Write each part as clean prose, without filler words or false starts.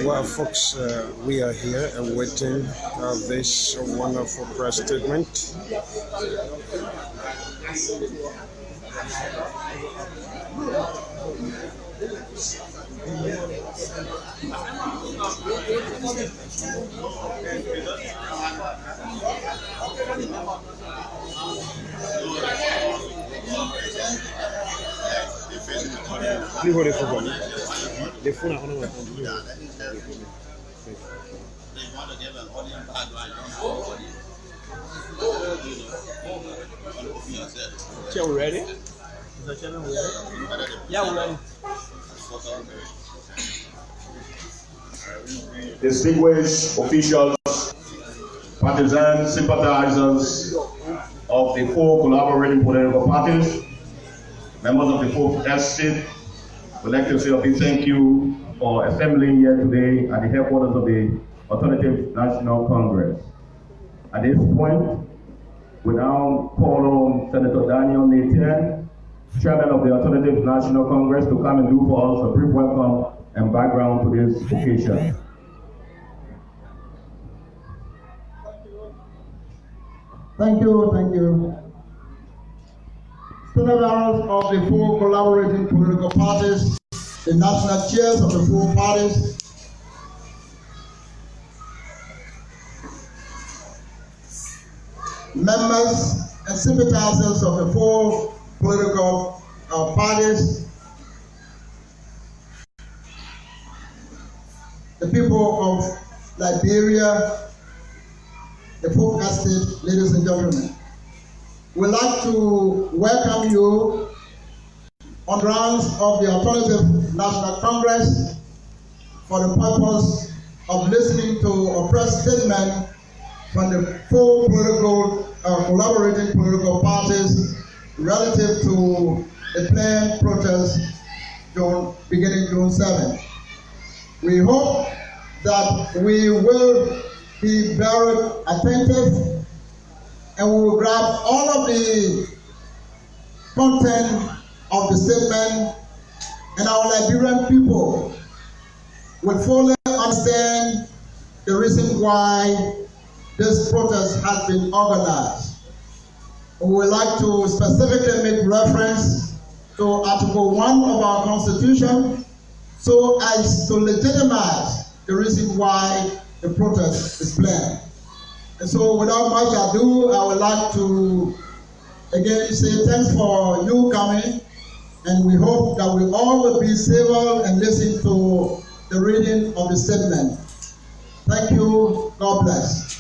Well, folks, we are here awaiting this wonderful press statement. Yeah, we ready? Yeah, we're ready. Distinguished officials, partisans, sympathizers of the four collaborating political parties, members of the fourth estate, we'd like to say a big thank you for assembling here today at the headquarters of the Alternative National Congress. At this point, we now call on Senator Daniel Nathan, Chairman of the Alternative National Congress, to come and do for us a brief welcome and background to this occasion. Thank you. Senators of the four collaborating political parties, the national chairs of the four parties, members and sympathizers of the four political parties, the people of Liberia, the fourth estate, ladies and gentlemen. We'd like to welcome you on grounds of the Alternative National Congress for the purpose of listening to a press statement from the four collaborating political parties relative to the planned protest beginning June 7th. We hope that we will be very attentive and we will grab all of the content of the statement, and our Liberian people will fully understand the reason why this protest has been organized. We would like to specifically make reference to Article 1 of our Constitution, so as to legitimize the reason why the protest is planned. And so without much ado, I would like to again say thanks for you coming, and we hope that we all will be civil and listen to the reading of the statement. Thank you. God bless.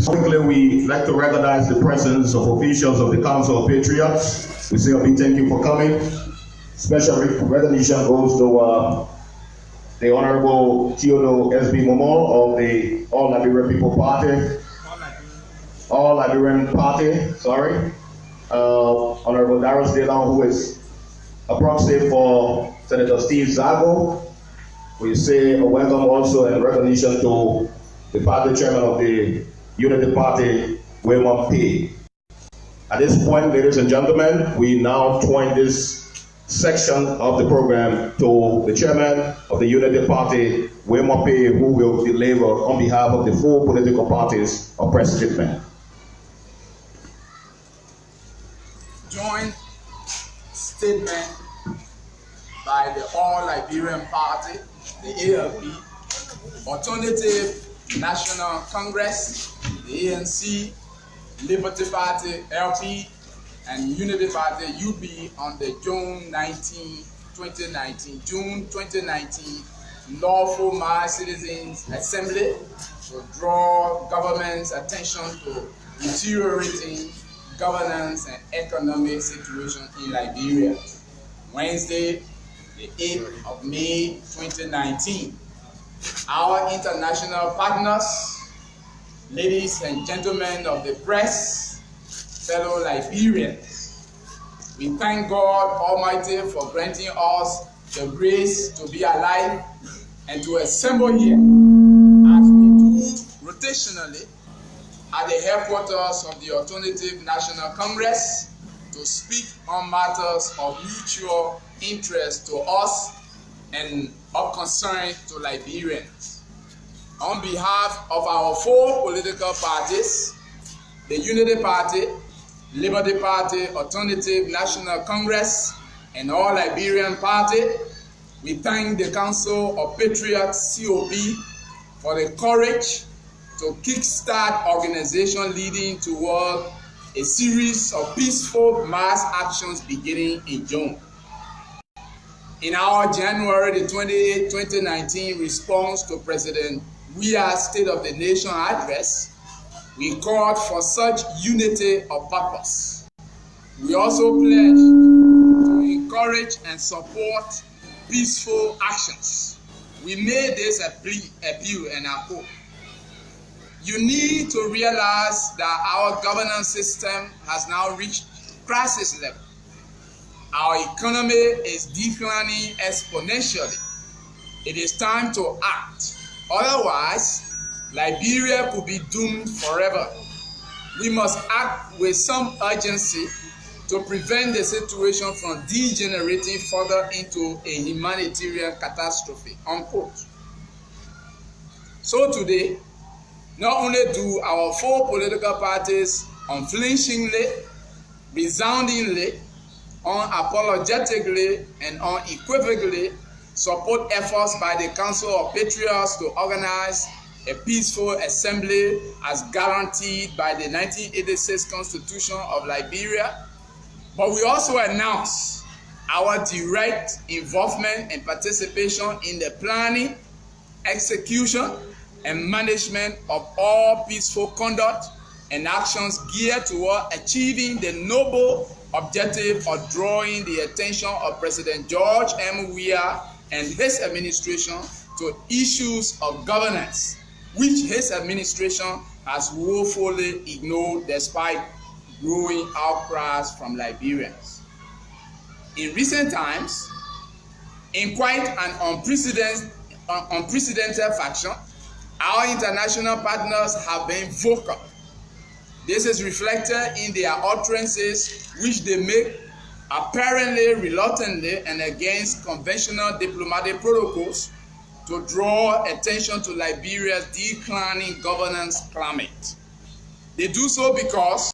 Quickly, we like to recognize the presence of officials of the Council of Patriots. We say a big thank you for coming. Special recognition goes to the Honorable Theodore S.B. Momo of the All Liberian People Party. All Liberian Party, sorry. Honorable Darius Delon, who is a proxy for Senator Steve Zago. We say a welcome also and recognition to the party chairman of the Unity Party, William P. At this point, ladies and gentlemen, we now turn this section of the program to the chairman of the Unity Party, William P., who will deliver on behalf of the four political parties a press statement. Joint statement by the All Liberian Party, the ALP, Alternative National Congress, the ANC, Liberty Party, LP, and Unity Party, UB, on the June 2019 lawful mass citizens assembly to draw government's attention to deteriorating governance and economic situation in Liberia. Wednesday, the 8th of May 2019. Our international partners, ladies and gentlemen of the press, fellow Liberians, we thank God Almighty for granting us the grace to be alive and to assemble here as we do rotationally at the headquarters of the Alternative National Congress to speak on matters of mutual interest to us and of concern to Liberians. On behalf of our four political parties, the Unity Party, Liberty Party, Alternative National Congress, and All Liberian Party, we thank the Council of Patriots, COP, for the courage to kickstart organization leading toward a series of peaceful mass actions beginning in June. In our January 28, 2019 response to President Weah's State of the Nation address, we called for such unity of purpose. We also pledged to encourage and support peaceful actions. We made this appeal and I quote, "You need to realize that our governance system has now reached crisis level. Our economy is declining exponentially. It is time to act. Otherwise, Liberia could be doomed forever. We must act with some urgency to prevent the situation from degenerating further into a humanitarian catastrophe." Unquote. So today, not only do our four political parties unflinchingly, resoundingly, unapologetically, and unequivocally support efforts by the Council of Patriots to organize a peaceful assembly as guaranteed by the 1986 Constitution of Liberia, but we also announce our direct involvement and participation in the planning, execution, and management of all peaceful conduct and actions geared toward achieving the noble objective of drawing the attention of President George M. Weah and his administration to issues of governance, which his administration has woefully ignored despite growing outcries from Liberians. In recent times, in quite an unprecedented fashion, our international partners have been vocal. This is reflected in their utterances, which they make apparently reluctantly and against conventional diplomatic protocols to draw attention to Liberia's declining governance climate. They do so because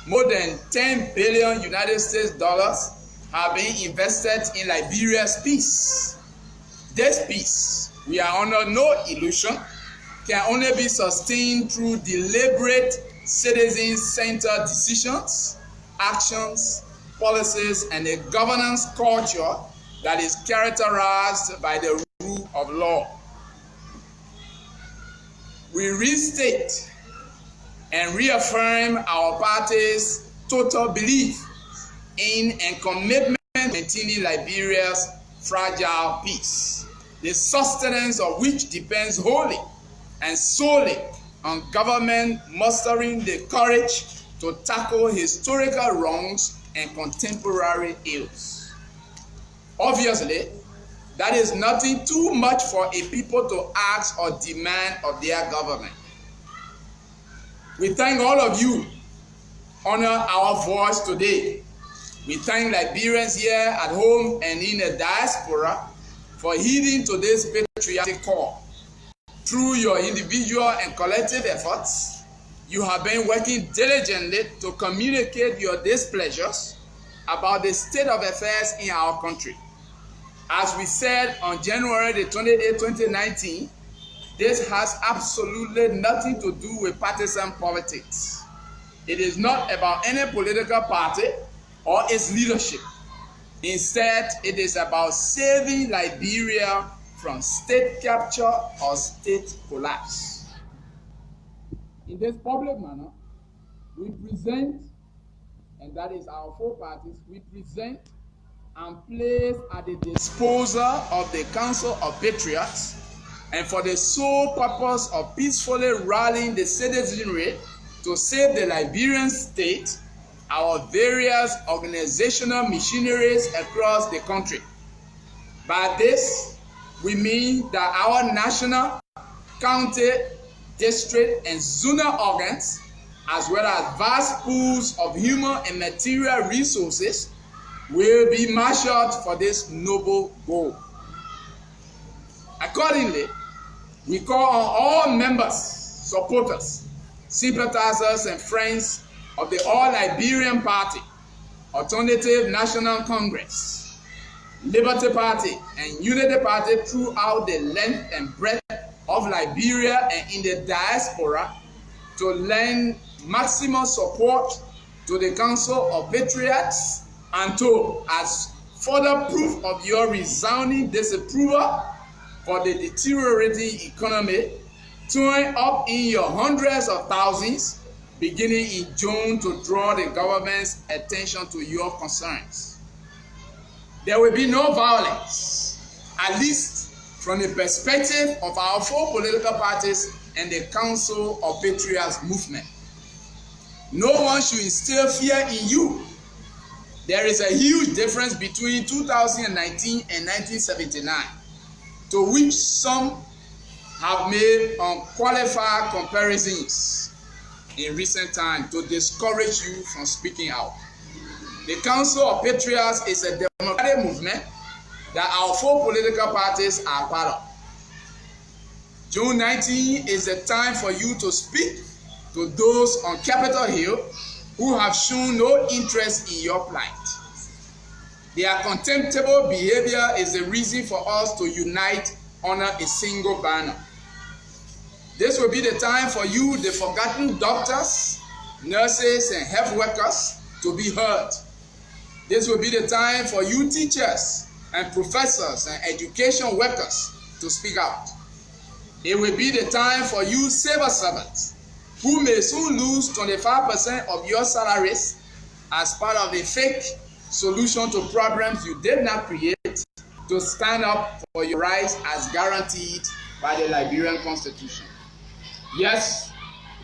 more than $10 billion United States dollars have been invested in Liberia's peace. This peace, we are under no illusion, can only be sustained through deliberate citizen-centered decisions, actions, policies, and a governance culture that is characterized by the rule of law. We restate and reaffirm our party's total belief in and commitment to maintaining Liberia's fragile peace, the sustenance of which depends wholly and solely on government mustering the courage to tackle historical wrongs and contemporary ills. Obviously, that is nothing too much for a people to ask or demand of their government. We thank all of you, honor our voice today. We thank Liberians here at home and in the diaspora for heeding to this patriotic call. Through your individual and collective efforts, you have been working diligently to communicate your displeasures about the state of affairs in our country. As we said on January the 28th, 2019, this has absolutely nothing to do with partisan politics. It is not about any political party or its leadership. Instead, it is about saving Liberia from state capture or state collapse. In this public manner, we present, and that is our four parties, we present and place at the disposal of the Council of Patriots, and for the sole purpose of peacefully rallying the citizenry to save the Liberian state, our various organizational machineries across the country. By this, we mean that our national, county, district, and zonal organs, as well as vast pools of human and material resources, will be marshaled for this noble goal. Accordingly, we call on all members, supporters, sympathizers, and friends of the All-Liberian Party, Alternative National Congress, Liberty Party, and Unity Party throughout the length and breadth of Liberia and in the diaspora to lend maximum support to the Council of Patriots and to, as further proof of your resounding disapproval for the deteriorating economy, turn up in your hundreds of thousands beginning in June to draw the government's attention to your concerns. There will be no violence, at least from the perspective of our four political parties and the Council of Patriots movement. No one should instill fear in you. There is a huge difference between 2019 and 1979, to which some have made unqualified comparisons in recent times to discourage you from speaking out. The Council of Patriots is a democratic movement that our four political parties are part of. June 19 is the time for you to speak to those on Capitol Hill who have shown no interest in your plight. Their contemptible behavior is the reason for us to unite under a single banner. This will be the time for you, the forgotten doctors, nurses, and health workers, to be heard. This will be the time for you teachers and professors and education workers to speak out. It will be the time for you civil servants who may soon lose 25% of your salaries as part of the fake solution to problems you did not create, to stand up for your rights as guaranteed by the Liberian Constitution. Yes,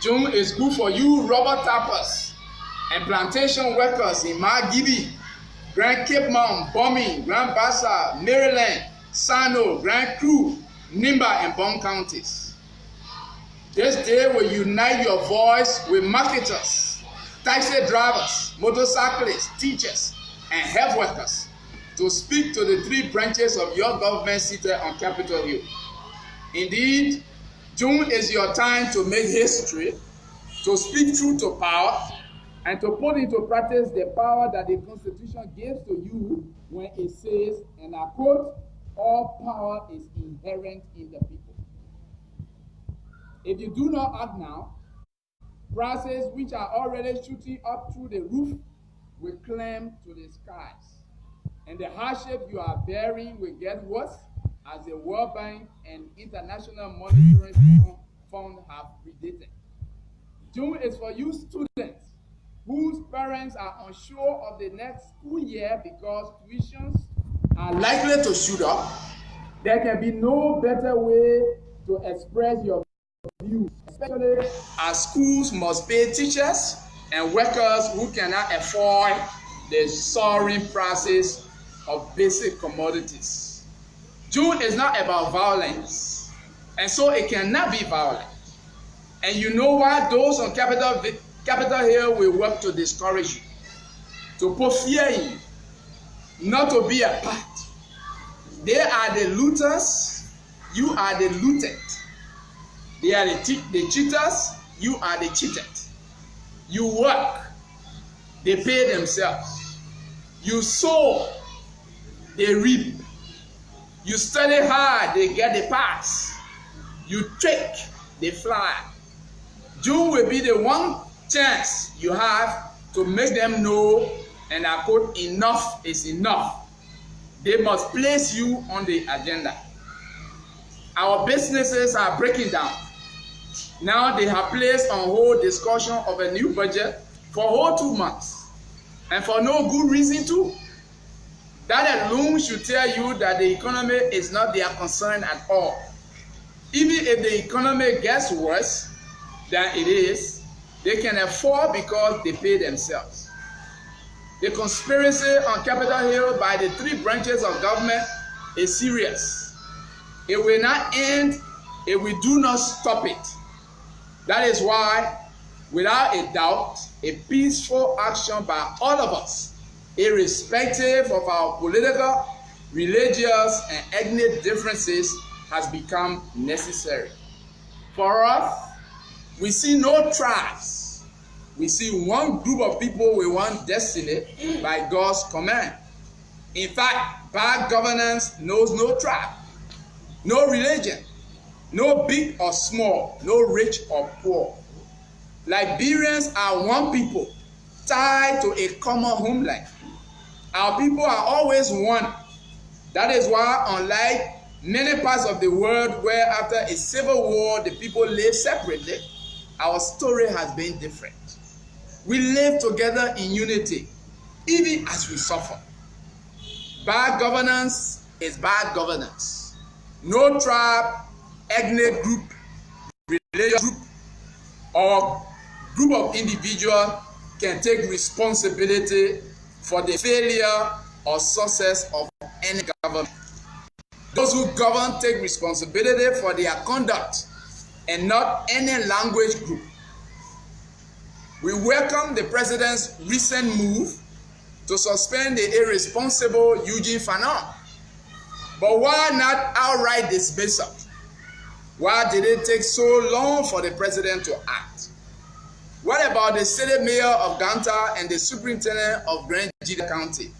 June is good for you rubber tappers and plantation workers in Margibi, Grand Cape Mount, Bombing, Grand Bassa, Maryland, Sano, Grand Crew, Nimba, and Bond counties. This day will unite your voice with marketers, taxi drivers, motorcyclists, teachers, and health workers to speak to the three branches of your government seated on Capitol Hill. Indeed, June is your time to make history, to speak truth to power, and to put into practice the power that the Constitution gives to you when it says, and I quote, all power is inherent in the people. If you do not act now, prices which are already shooting up through the roof will climb to the skies, and the hardship you are bearing will get worse, as the World Bank and International Monetary Fund have predicted. June is for you students whose parents are unsure of the next school year because tuitions are likely to shoot up. There can be no better way to express your views, especially as schools must pay teachers and workers who cannot afford the soaring prices of basic commodities. June is not about violence, and so it cannot be violent. And you know why those on Capitol Hill will work to discourage you, to put fear in you, not to be a part. They are the looters, you are the looted. They are the cheaters, you are the cheated. You work, they pay themselves. You sow, they reap. You study hard, they get the pass. You trick, they fly. June will be the one chance you have to make them know, and I quote, enough is enough. They must place you on the agenda. Our businesses are breaking down. Now they have placed on hold discussion of a new budget for a whole 2 months, and for no good reason too. That alone should tell you that the economy is not their concern at all. Even if the economy gets worse than it is, they can afford because they pay themselves. The conspiracy on Capitol Hill by the 3 branches of government is serious. It will not end if we do not stop it. That is why, without a doubt, a peaceful action by all of us, irrespective of our political, religious, and ethnic differences, has become necessary. For us, we see no tribes. We see one group of people with one destiny by God's command. In fact, bad governance knows no tribe, no religion, no big or small, no rich or poor. Liberians are one people tied to a common homeland. Our people are always one. That is why, unlike many parts of the world where after a civil war the people live separately, our story has been different. We live together in unity, even as we suffer. Bad governance is bad governance. No tribe, ethnic group, religious group, or group of individuals can take responsibility for the failure or success of any government. Those who govern take responsibility for their conduct and not any language group. We welcome the president's recent move to suspend the irresponsible Eugene Fanon. But why not outright dismissal? Why did it take so long for the president to act? What about the city mayor of Ganta and the superintendent of Grand Jida County,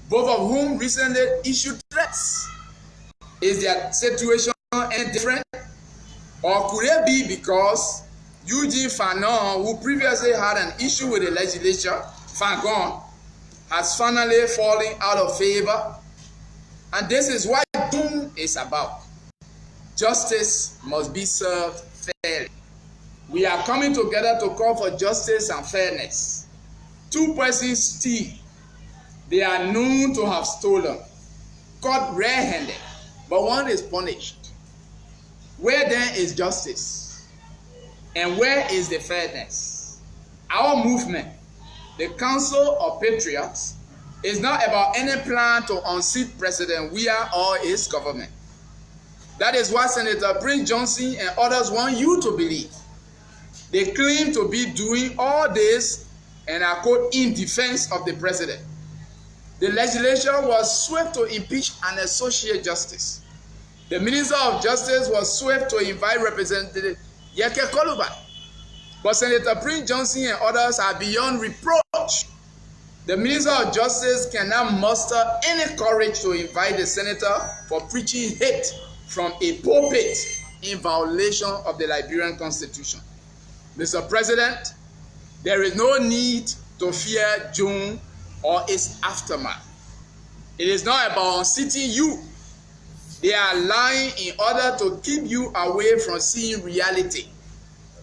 both of whom recently issued threats? Is their situation any different? Or could it be because Eugene Fanon, who previously had an issue with the legislature, Fagon, has finally fallen out of favor? And this is what June is about. Justice must be served fairly. We are coming together to call for justice and fairness. 2 persons steal. They are known to have stolen, caught red-handed, but one is punished. Where then is justice? And where is the fairness? Our movement, the Council of Patriots, is not about any plan to unseat President Weah or his government. That is what Senator Prince Johnson and others want you to believe. They claim to be doing all this, and I quote, in defense of the president. The legislature was swift to impeach an associate justice. The Minister of Justice was swift to invite Representative Yeke Koluba. But Senator Prince Johnson and others are beyond reproach. The Minister of Justice cannot muster any courage to invite the senator for preaching hate from a pulpit in violation of the Liberian Constitution. Mr. President, there is no need to fear June or its aftermath. It is not about unseating you. They are lying in order to keep you away from seeing reality.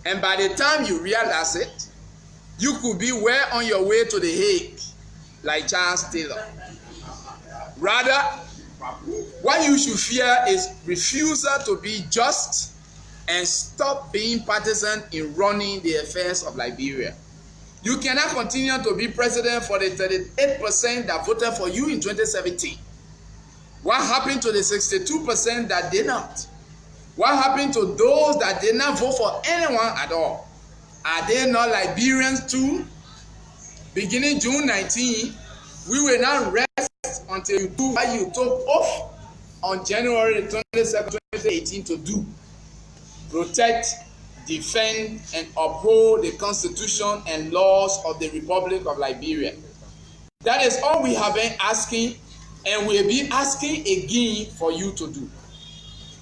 And by the time you realize it, you could be well on your way to The Hague, like Charles Taylor. Rather, what you should fear is refusal to be just and stop being partisan in running the affairs of Liberia. You cannot continue to be president for the 38% that voted for you in 2017. What happened to the 62% that did not? What happened to those that did not vote for anyone at all? Are they not Liberians too? Beginning June 19, we will not rest until you do what you took off on January 22nd, 2018 to do. Protect, defend, and uphold the Constitution and laws of the Republic of Liberia. That is all we have been asking, and will be asking again for you to do.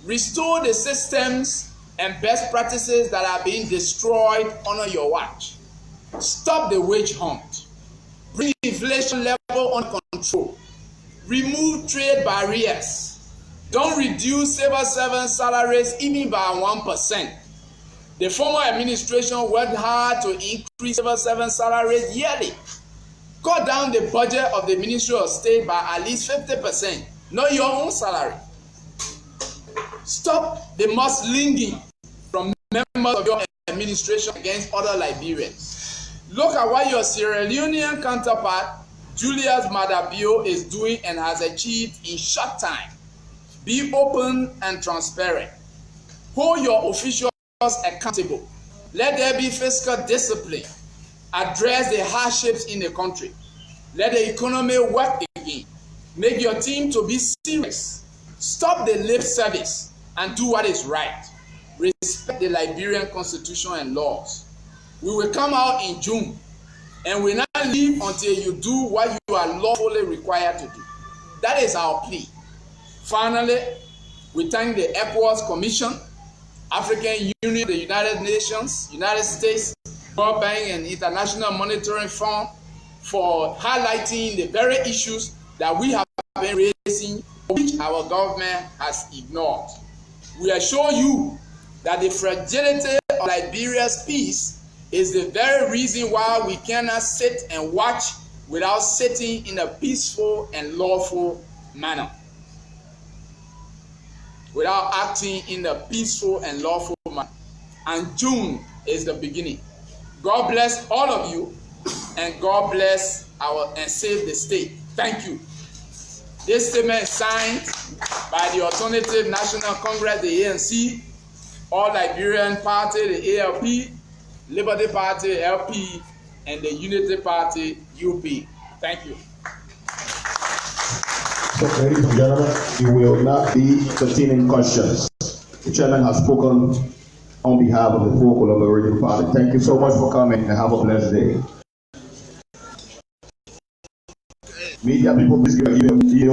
Restore the systems and best practices that are being destroyed under your watch. Stop the wage hunt. Bring inflation level under control. Remove trade barriers. Don't reduce civil servant salaries even by 1%. The former administration worked hard to increase civil servant salaries yearly. Cut down the budget of the Ministry of State by at least 50%, not your own salary. Stop the mudslinging from members of your administration against other Liberians. Look at what your Sierra Leonean counterpart, Julius Maada Bio, is doing and has achieved in short time. Be open and transparent. Hold your officials accountable. Let there be fiscal discipline. Address the hardships in the country. Let the economy work again. Make your team to be serious. Stop the lip service and do what is right. Respect the Liberian Constitution and laws. We will come out in June and will not leave until you do what you are lawfully required to do. That is our plea. Finally, we thank the ECOWAS Commission, African Union, the United Nations, United States, World Bank, and International Monetary Fund for highlighting the very issues that we have been raising, which our government has ignored. We assure you that the fragility of Liberia's peace is the very reason why we cannot sit and watch without sitting in a peaceful and lawful manner. Without acting in a peaceful and lawful manner. And June is the beginning. God bless all of you, and God bless and save the state. Thank you. This statement is signed by the Alternative National Congress, the ANC, All Liberian Party, the ALP, Liberty Party, LP, and the Unity Party, UP. Thank you. So, ladies and gentlemen, we will not be continuing questions. The chairman has spoken on behalf of the four collaborating parties. Thank you so much for coming and have a blessed day. Media people, please give